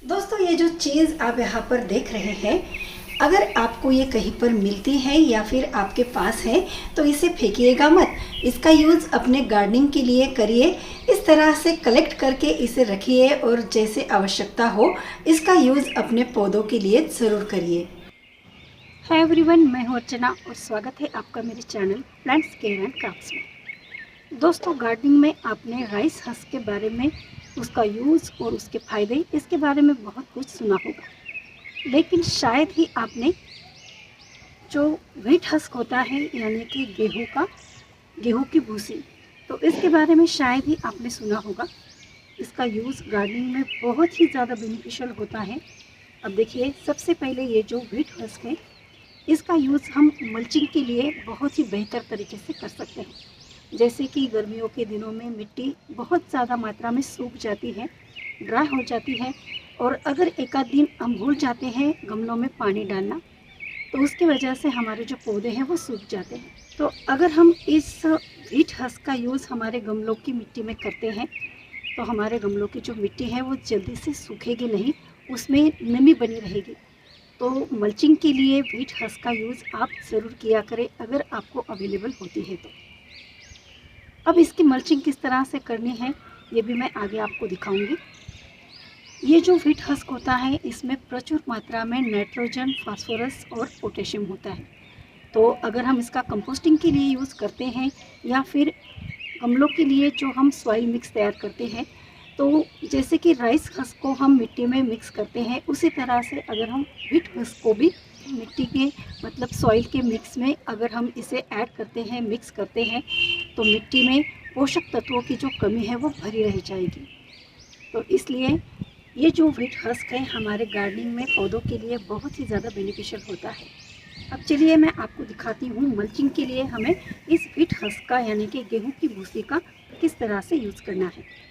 दोस्तों, ये जो चीज़ आप यहाँ पर देख रहे हैं, अगर आपको ये कहीं पर मिलती है या फिर आपके पास है तो इसे फेंकिएगा मत। इसका यूज़ अपने गार्डनिंग के लिए करिए। इस तरह से कलेक्ट करके इसे रखिए और जैसे आवश्यकता हो इसका यूज़ अपने पौधों के लिए ज़रूर करिए। हाय एवरीवन, मैं हूँ अर्चना और स्वागत है आपका मेरे channel plants care and crafts में। दोस्तों, गार्डनिंग में आपने राइस हस्क के बारे में, उसका यूज़ और उसके फ़ायदे, इसके बारे में बहुत कुछ सुना होगा, लेकिन शायद ही आपने जो व्हीट हस्क होता है यानी कि गेहूं की भूसी, तो इसके बारे में शायद ही आपने सुना होगा। इसका यूज़ गार्डनिंग में बहुत ही ज़्यादा बेनिफिशियल होता है। अब देखिए, सबसे पहले ये जो व्हीट हस्क है, इसका यूज़ हम मल्चिंग के लिए बहुत ही बेहतर तरीके से कर सकते हैं। जैसे कि गर्मियों के दिनों में मिट्टी बहुत ज़्यादा मात्रा में सूख जाती है, ड्राई हो जाती है, और अगर एक आध दिन हम भूल जाते हैं गमलों में पानी डालना, तो उसकी वजह से हमारे जो पौधे हैं वो सूख जाते हैं। तो अगर हम इस व्हीट हस्क का यूज़ हमारे गमलों की मिट्टी में करते हैं तो हमारे गमलों की जो मिट्टी है वो जल्दी से सूखेगी नहीं, उसमें नमी बनी रहेगी। तो मल्चिंग के लिए व्हीट हस्क का यूज़ आप ज़रूर किया करें अगर आपको अवेलेबल होती है तो। अब इसकी मल्चिंग किस तरह से करनी है ये भी मैं आगे आपको दिखाऊंगी। ये जो व्हीट हस्क होता है, इसमें प्रचुर मात्रा में नाइट्रोजन, फास्फोरस और पोटेशियम होता है। तो अगर हम इसका कंपोस्टिंग के लिए यूज़ करते हैं या फिर गमलों के लिए जो हम सॉइल मिक्स तैयार करते हैं, तो जैसे कि राइस हस्क को हम मिट्टी में मिक्स करते हैं, उसी तरह से अगर हम व्हीट हस्क को भी मिट्टी के मतलब सॉइल के मिक्स में अगर हम इसे ऐड करते हैं, मिक्स करते हैं, तो मिट्टी में पोषक तत्वों की जो कमी है वो भरी रह जाएगी। तो इसलिए ये जो व्हीट हस्क है हमारे गार्डनिंग में पौधों के लिए बहुत ही ज़्यादा बेनिफिशियल होता है। अब चलिए मैं आपको दिखाती हूँ मल्चिंग के लिए हमें इस व्हीट हस्क का यानी कि गेहूं की भूसी का किस तरह से यूज़ करना है।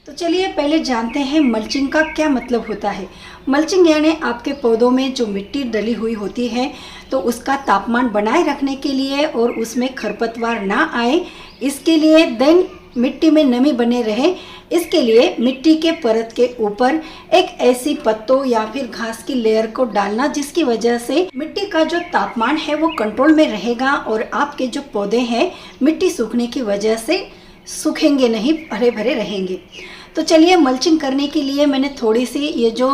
तो चलिए पहले जानते हैं मल्चिंग का क्या मतलब होता है। मल्चिंग यानी आपके पौधों में जो मिट्टी डली हुई होती है तो उसका तापमान बनाए रखने के लिए और उसमें खरपतवार ना आए, इसके लिए देन मिट्टी में नमी बने रहे, इसके लिए मिट्टी के परत के ऊपर एक ऐसी पत्तों या फिर घास की लेयर को डालना जिसकी वजह से मिट्टी का जो तापमान है वो कंट्रोल में रहेगा और आपके जो पौधे हैं मिट्टी सूखने की वजह से सूखेंगे नहीं, हरे भरे रहेंगे। तो चलिए, मल्चिंग करने के लिए मैंने थोड़ी सी ये जो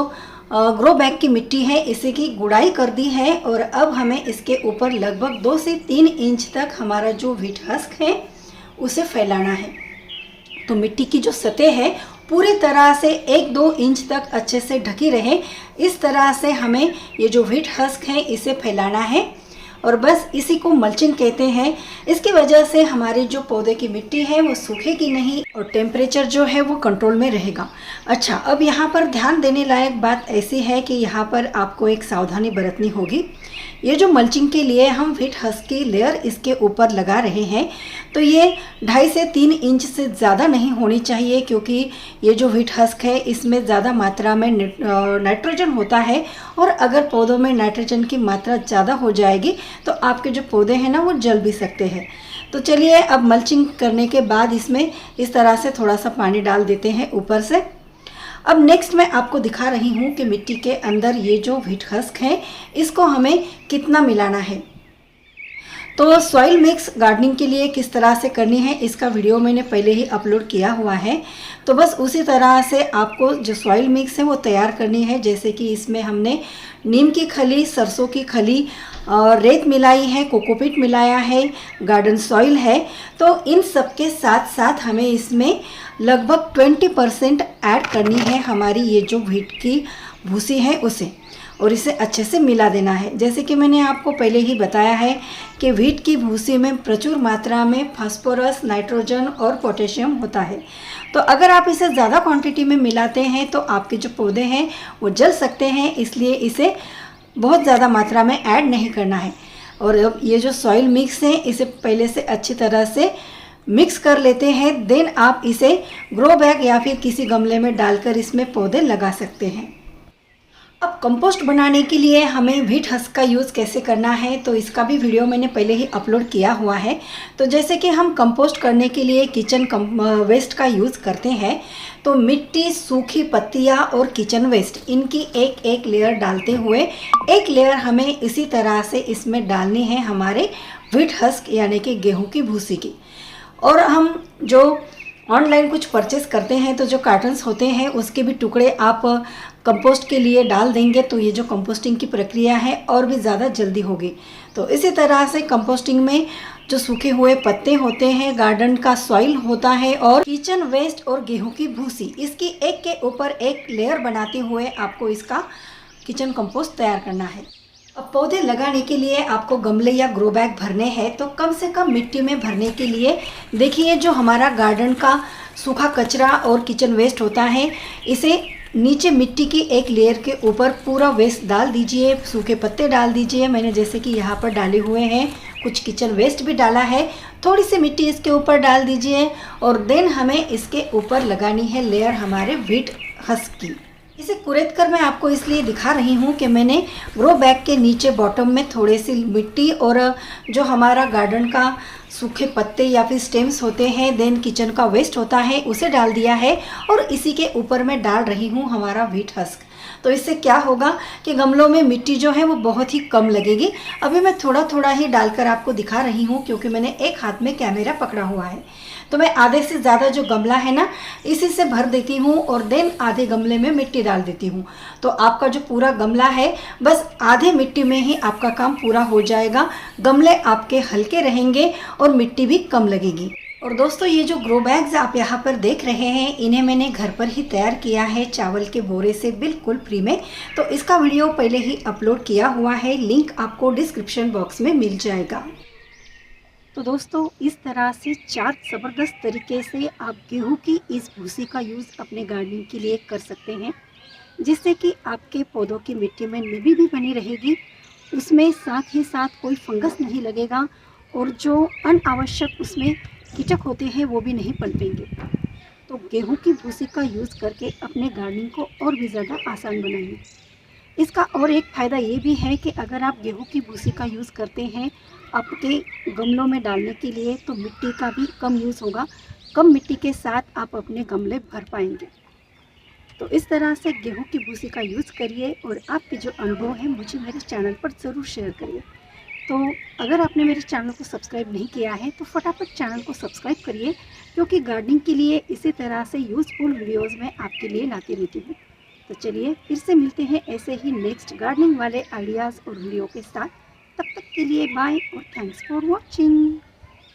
ग्रो बैग की मिट्टी है इसे की गुड़ाई कर दी है और अब हमें इसके ऊपर लगभग 2 से 3 इंच तक हमारा जो व्हीट हस्क है उसे फैलाना है। तो मिट्टी की जो सतह है पूरी तरह से 1-2 इंच तक अच्छे से ढकी रहे, इस तरह से हमें ये जो व्हीट हस्क है इसे फैलाना है और बस इसी को मल्चिंग कहते हैं। इसकी वजह से हमारी जो पौधे की मिट्टी है वो सूखेगी नहीं और टेम्परेचर जो है वो कंट्रोल में रहेगा। अच्छा, अब यहाँ पर ध्यान देने लायक बात ऐसी है कि यहाँ पर आपको एक सावधानी बरतनी होगी। ये जो मल्चिंग के लिए हम व्हीट हस्क की लेयर इसके ऊपर लगा रहे हैं तो ये 2.5 से 3 इंच से ज़्यादा नहीं होनी चाहिए, क्योंकि ये जो व्हीट हस्क है इसमें ज़्यादा मात्रा में नाइट्रोजन होता है और अगर पौधों में नाइट्रोजन की मात्रा ज़्यादा हो जाएगी तो आपके जो पौधे हैं ना वो जल भी सकते हैं। तो चलिए, अब मल्चिंग करने के बाद इसमें इस तरह से थोड़ा सा पानी डाल देते हैं ऊपर से। अब नेक्स्ट मैं आपको दिखा रही हूँ कि मिट्टी के अंदर ये जो व्हीट हस्क है इसको हमें कितना मिलाना है। तो सॉइल मिक्स गार्डनिंग के लिए किस तरह से करनी है इसका वीडियो मैंने पहले ही अपलोड किया हुआ है। तो बस उसी तरह से आपको जो सॉइल मिक्स है वो तैयार करनी है। जैसे कि इसमें हमने नीम की खली, सरसों की खली, रेत मिलाई है, कोकोपीट मिलाया है, गार्डन सॉइल है। तो इन सब के साथ साथ हमें इसमें लगभग 20% ऐड करनी है हमारी ये जो व्हीट की भूसी है उसे, और इसे अच्छे से मिला देना है। जैसे कि मैंने आपको पहले ही बताया है कि व्हीट की भूसी में प्रचुर मात्रा में फास्फोरस, नाइट्रोजन और पोटेशियम होता है। तो अगर आप इसे ज़्यादा क्वांटिटी में मिलाते हैं तो आपके जो पौधे हैं वो जल सकते हैं, इसलिए इसे बहुत ज़्यादा मात्रा में ऐड नहीं करना है। और अब ये जो सॉइल मिक्स है इसे पहले से अच्छी तरह से मिक्स कर लेते हैं, देन आप इसे ग्रो बैग या फिर किसी गमले में डालकर इसमें पौधे लगा सकते हैं। अब कंपोस्ट बनाने के लिए हमें व्हीट हस्क का यूज़ कैसे करना है, तो इसका भी वीडियो मैंने पहले ही अपलोड किया हुआ है। तो जैसे कि हम कंपोस्ट करने के लिए किचन वेस्ट का यूज़ करते हैं, तो मिट्टी, सूखी पत्तियां और किचन वेस्ट, इनकी एक एक लेयर डालते हुए एक लेयर हमें इसी तरह से इसमें डालनी है हमारे व्हीट हस्क यानी कि गेहूँ की भूसी की। और हम जो ऑनलाइन कुछ परचेस करते हैं तो जो कार्टन्स होते हैं उसके भी टुकड़े आप कंपोस्ट के लिए डाल देंगे तो ये जो कंपोस्टिंग की प्रक्रिया है और भी ज़्यादा जल्दी होगी। तो इसी तरह से कंपोस्टिंग में जो सूखे हुए पत्ते होते हैं, गार्डन का सॉइल होता है और किचन वेस्ट और गेहूं की भूसी, इसकी एक के ऊपर एक लेयर बनाते हुए आपको इसका किचन कंपोस्ट तैयार करना है। अब पौधे लगाने के लिए आपको गमले या ग्रो बैग भरने हैं, तो कम से कम मिट्टी में भरने के लिए देखिए जो हमारा गार्डन का सूखा कचरा और किचन वेस्ट होता है, इसे नीचे मिट्टी की एक लेयर के ऊपर पूरा वेस्ट डाल दीजिए, सूखे पत्ते डाल दीजिए। मैंने जैसे कि यहाँ पर डाले हुए हैं, कुछ किचन वेस्ट भी डाला है, थोड़ी सी मिट्टी इसके ऊपर डाल दीजिए और देन हमें इसके ऊपर लगानी है लेयर हमारे व्हीट हस्क की। इसे कुरेद कर मैं आपको इसलिए दिखा रही हूँ कि मैंने ग्रो बैग के नीचे बॉटम में थोड़ी सी मिट्टी और जो हमारा गार्डन का सूखे पत्ते या फिर स्टेम्स होते हैं, देन किचन का वेस्ट होता है, उसे डाल दिया है और इसी के ऊपर मैं डाल रही हूँ हमारा व्हीट हस्क। तो इससे क्या होगा कि गमलों में मिट्टी जो है वो बहुत ही कम लगेगी। अभी मैं थोड़ा थोड़ा ही डालकर आपको दिखा रही हूँ क्योंकि मैंने एक हाथ में कैमरा पकड़ा हुआ है। तो मैं आधे से ज़्यादा जो गमला है ना, इसी से भर देती हूँ और देन आधे गमले में मिट्टी डाल देती हूँ। तो आपका जो पूरा गमला है, बस आधे मिट्टी में ही आपका काम पूरा हो जाएगा। गमले आपके हल्के रहेंगे और मिट्टी भी कम लगेगी। और दोस्तों, ये जो ग्रो बैग्स आप यहाँ पर देख रहे हैं, इन्हें मैंने घर पर ही तैयार किया है चावल के बोरे से बिल्कुल फ्री में। तो इसका वीडियो पहले ही अपलोड किया हुआ है, लिंक आपको डिस्क्रिप्शन बॉक्स में मिल जाएगा। तो दोस्तों, इस तरह से 4 ज़बरदस्त तरीके से आप गेहूं की इस भूसी का यूज़ अपने गार्डनिंग के लिए कर सकते हैं, जिससे कि आपके पौधों की मिट्टी में नमी भी बनी रहेगी, उसमें साथ ही साथ कोई फंगस नहीं लगेगा और जो अनावश्यक उसमें कीचक होते हैं वो भी नहीं पनपेंगे। तो गेहूं की भूसी का यूज़ करके अपने गार्डनिंग को और भी ज़्यादा आसान बनाइए। इसका और एक फ़ायदा ये भी है कि अगर आप गेहूं की भूसी का यूज़ करते हैं आपके गमलों में डालने के लिए, तो मिट्टी का भी कम यूज़ होगा। कम मिट्टी के साथ आप अपने गमले भर पाएंगे। तो इस तरह से गेहूं की भूसी का यूज़ करिए और आपके जो अनुभव है मुझे मेरे चैनल पर ज़रूर शेयर करिए। तो अगर आपने मेरे चैनल को सब्सक्राइब नहीं किया है तो फटाफट चैनल को सब्सक्राइब करिए, क्योंकि गार्डनिंग के लिए इसी तरह से यूज़फुल वीडियोज़ मैं आपके लिए लाती रहती हूँ। तो चलिए फिर से मिलते हैं ऐसे ही नेक्स्ट गार्डनिंग वाले आइडियाज़ और वीडियो के साथ। तब तक के लिए बाय और थैंक्स फॉर वॉचिंग।